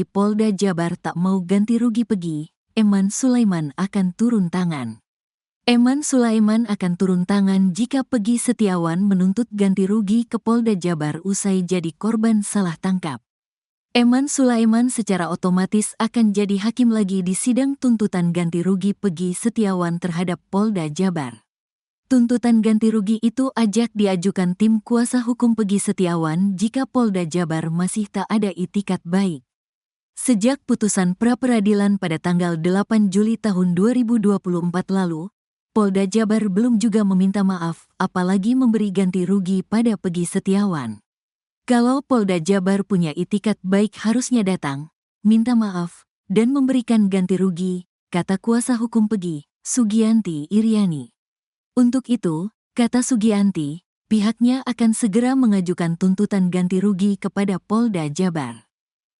Polda Jabar tak mau ganti rugi Pegi, Eman Sulaiman akan turun tangan. Eman Sulaiman akan turun tangan jika Pegi Setiawan menuntut ganti rugi ke Polda Jabar usai jadi korban salah tangkap. Eman Sulaiman secara otomatis akan jadi hakim lagi di sidang tuntutan ganti rugi Pegi Setiawan terhadap Polda Jabar. Tuntutan ganti rugi itu ajak diajukan tim kuasa hukum Pegi Setiawan jika Polda Jabar masih tak ada itikat baik. Sejak putusan pra-peradilan pada tanggal 8 Juli tahun 2024 lalu, Polda Jabar belum juga meminta maaf, apalagi memberi ganti rugi pada Pegi Setiawan. Kalau Polda Jabar punya itikat baik harusnya datang, minta maaf, dan memberikan ganti rugi, kata kuasa hukum Pegi, Sugianti Iriani. Untuk itu, kata Sugianti, pihaknya akan segera mengajukan tuntutan ganti rugi kepada Polda Jabar.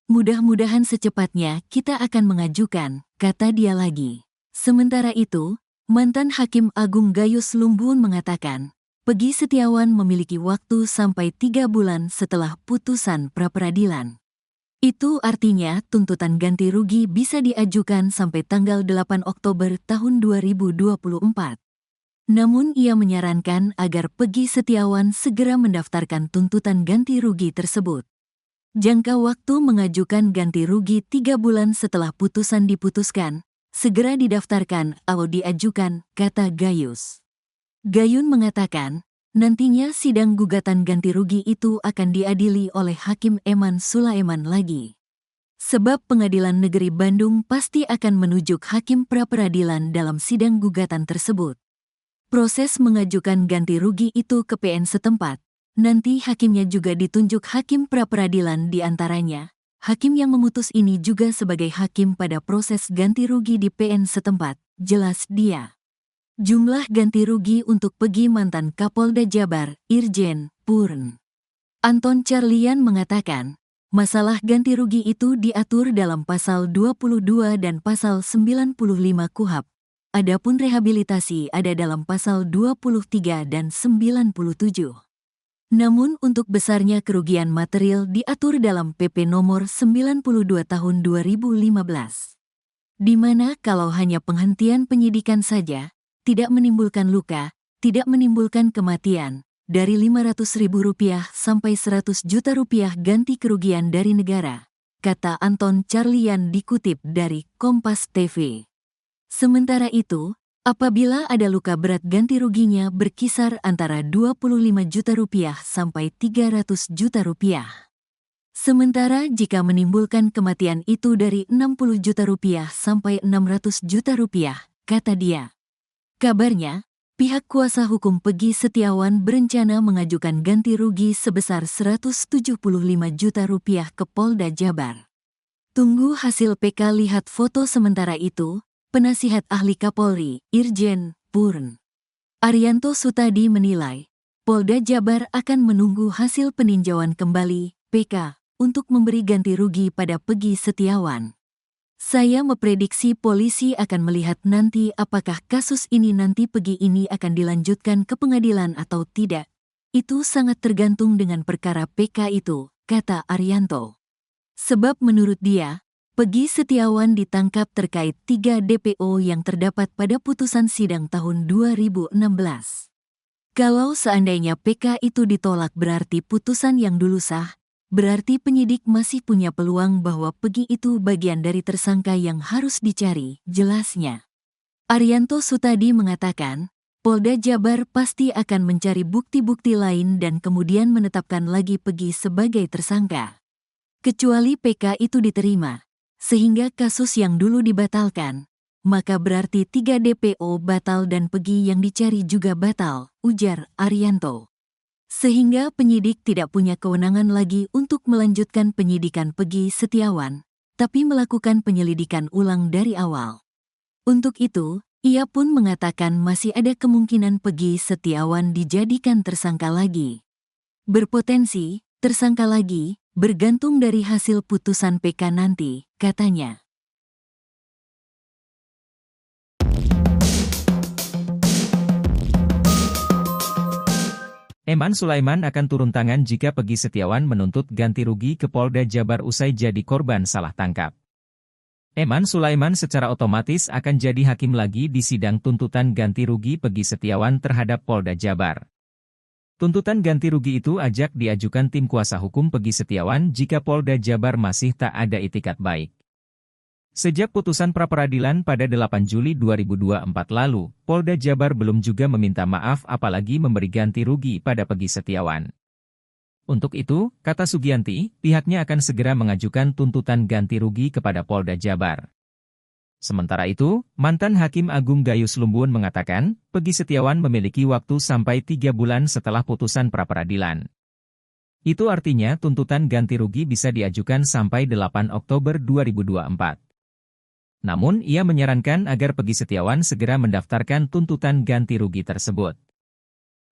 Mudah-mudahan secepatnya kita akan mengajukan, kata dia lagi. Sementara itu, mantan Hakim Agung Gayus Lumbun mengatakan, Pegi Setiawan memiliki waktu sampai 3 bulan setelah putusan pra-peradilan. Itu artinya tuntutan ganti rugi bisa diajukan sampai tanggal 8 Oktober tahun 2024. Namun ia menyarankan agar Pegi Setiawan segera mendaftarkan tuntutan ganti rugi tersebut. Jangka waktu mengajukan ganti rugi 3 bulan setelah putusan diputuskan, segera didaftarkan atau diajukan, kata Gayus. Gayun mengatakan, nantinya sidang gugatan ganti rugi itu akan diadili oleh Hakim Eman Sulaiman lagi. Sebab Pengadilan Negeri Bandung pasti akan menunjuk hakim pra-peradilan dalam sidang gugatan tersebut. Proses mengajukan ganti rugi itu ke PN setempat. Nanti hakimnya juga ditunjuk hakim pra-peradilan di antaranya. Hakim yang memutus ini juga sebagai hakim pada proses ganti rugi di PN setempat, jelas dia. Jumlah ganti rugi untuk Pegi mantan Kapolda Jabar, Irjen Purn Anton Carlian mengatakan, masalah ganti rugi itu diatur dalam pasal 22 dan pasal 95 KUHP. Adapun rehabilitasi ada dalam pasal 23 dan 97. Namun untuk besarnya kerugian material diatur dalam PP nomor 92 tahun 2015. Di mana kalau hanya penghentian penyidikan saja, tidak menimbulkan luka, tidak menimbulkan kematian, dari Rp500.000 sampai Rp100 juta ganti kerugian dari negara, kata Anton Carlian dikutip dari Kompas TV. Sementara itu, apabila ada luka berat ganti ruginya berkisar antara Rp25 juta sampai Rp300 juta. Sementara jika menimbulkan kematian itu dari Rp60 juta sampai Rp600 juta, kata dia. Kabarnya, pihak kuasa hukum Pegi Setiawan berencana mengajukan ganti rugi sebesar Rp175 juta ke Polda Jabar. Tunggu hasil PK. Lihat foto sementara itu. Penasihat Ahli Kapolri, Irjen Purn Arianto Sutadi menilai, Polda Jabar akan menunggu hasil peninjauan kembali, PK, untuk memberi ganti rugi pada Pegi Setiawan. Saya memprediksi polisi akan melihat nanti apakah kasus ini nanti Pegi ini akan dilanjutkan ke pengadilan atau tidak. Itu sangat tergantung dengan perkara PK itu, kata Arianto. Sebab menurut dia, Pegi Setiawan ditangkap terkait 3 DPO yang terdapat pada putusan sidang tahun 2016. Kalau seandainya PK itu ditolak berarti putusan yang dulu sah, berarti penyidik masih punya peluang bahwa Pegi itu bagian dari tersangka yang harus dicari, jelasnya. Arianto Sutadi mengatakan, Polda Jabar pasti akan mencari bukti-bukti lain dan kemudian menetapkan lagi Pegi sebagai tersangka. Kecuali PK itu diterima, sehingga kasus yang dulu dibatalkan, maka berarti 3 DPO batal dan Pegi yang dicari juga batal, ujar Arianto. Sehingga penyidik tidak punya kewenangan lagi untuk melanjutkan penyidikan Pegi Setiawan, tapi melakukan penyelidikan ulang dari awal. Untuk itu, ia pun mengatakan masih ada kemungkinan Pegi Setiawan dijadikan tersangka lagi. Berpotensi, tersangka lagi, bergantung dari hasil putusan PK nanti, katanya. Eman Sulaiman akan turun tangan jika Peggy Setiawan menuntut ganti rugi ke Polda Jabar usai jadi korban salah tangkap. Eman Sulaiman secara otomatis akan jadi hakim lagi di sidang tuntutan ganti rugi Peggy Setiawan terhadap Polda Jabar. Tuntutan ganti rugi itu ajak diajukan tim kuasa hukum Peggy Setiawan jika Polda Jabar masih tak ada itikat baik. Sejak putusan pra-peradilan pada 8 Juli 2024 lalu, Polda Jabar belum juga meminta maaf apalagi memberi ganti rugi pada Peggy Setiawan. Untuk itu, kata Sugianti, pihaknya akan segera mengajukan tuntutan ganti rugi kepada Polda Jabar. Sementara itu, mantan Hakim Agung Gayus Lumbun mengatakan, Peggy Setiawan memiliki waktu sampai 3 bulan setelah putusan pra-peradilan. Itu artinya tuntutan ganti rugi bisa diajukan sampai 8 Oktober 2024. Namun ia menyarankan agar Peggy Setiawan segera mendaftarkan tuntutan ganti rugi tersebut.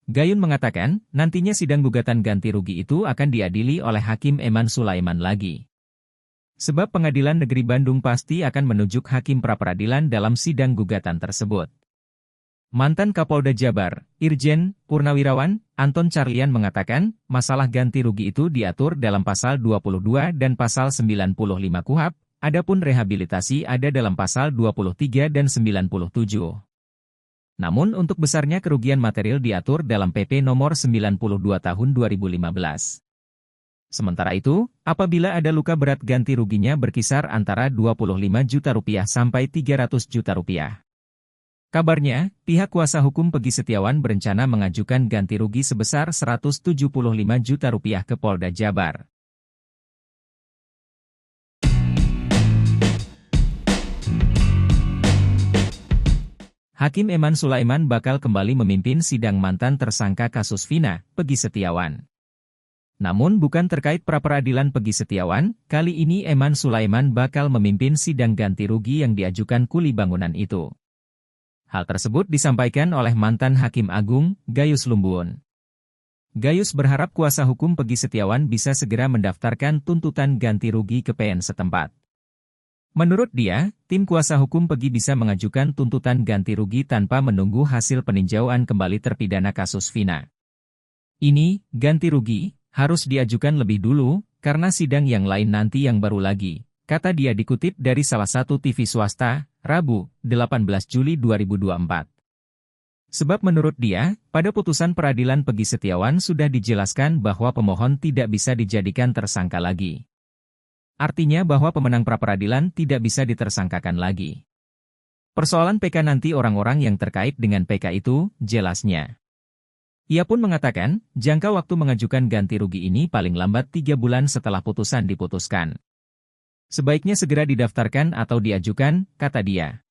Gayun mengatakan, nantinya sidang gugatan ganti rugi itu akan diadili oleh Hakim Eman Sulaiman lagi. Sebab Pengadilan Negeri Bandung pasti akan menunjuk hakim pra-peradilan dalam sidang gugatan tersebut. Mantan Kapolda Jabar, Irjen Purnawirawan, Anton Carlian mengatakan, masalah ganti rugi itu diatur dalam pasal 22 dan pasal 95 KUHP. Adapun rehabilitasi ada dalam pasal 23 dan 97. Namun untuk besarnya kerugian material diatur dalam PP nomor 92 tahun 2015. Sementara itu, apabila ada luka berat ganti ruginya berkisar antara 25 juta rupiah sampai 300 juta rupiah. Kabarnya, pihak kuasa hukum Peggy Setiawan berencana mengajukan ganti rugi sebesar 175 juta rupiah ke Polda Jabar. Hakim Eman Sulaiman bakal kembali memimpin sidang mantan tersangka kasus Vina, Peggy Setiawan. Namun bukan terkait pra-peradilan Peggy Setiawan, kali ini Eman Sulaiman bakal memimpin sidang ganti rugi yang diajukan kuli bangunan itu. Hal tersebut disampaikan oleh mantan Hakim Agung, Gayus Lumbun. Gayus berharap kuasa hukum Peggy Setiawan bisa segera mendaftarkan tuntutan ganti rugi ke PN setempat. Menurut dia, tim kuasa hukum Peggy bisa mengajukan tuntutan ganti rugi tanpa menunggu hasil peninjauan kembali terpidana kasus Vina. Ini, ganti rugi, harus diajukan lebih dulu, karena sidang yang lain nanti yang baru lagi, kata dia dikutip dari salah satu TV swasta, Rabu, 18 Juli 2024. Sebab menurut dia, pada putusan peradilan Peggy Setiawan sudah dijelaskan bahwa pemohon tidak bisa dijadikan tersangka lagi. Artinya bahwa pemenang pra-peradilan tidak bisa ditersangkakan lagi. Persoalan PK nanti orang-orang yang terkait dengan PK itu, jelasnya. Ia pun mengatakan, jangka waktu mengajukan ganti rugi ini paling lambat 3 bulan setelah putusan diputuskan. Sebaiknya segera didaftarkan atau diajukan, kata dia.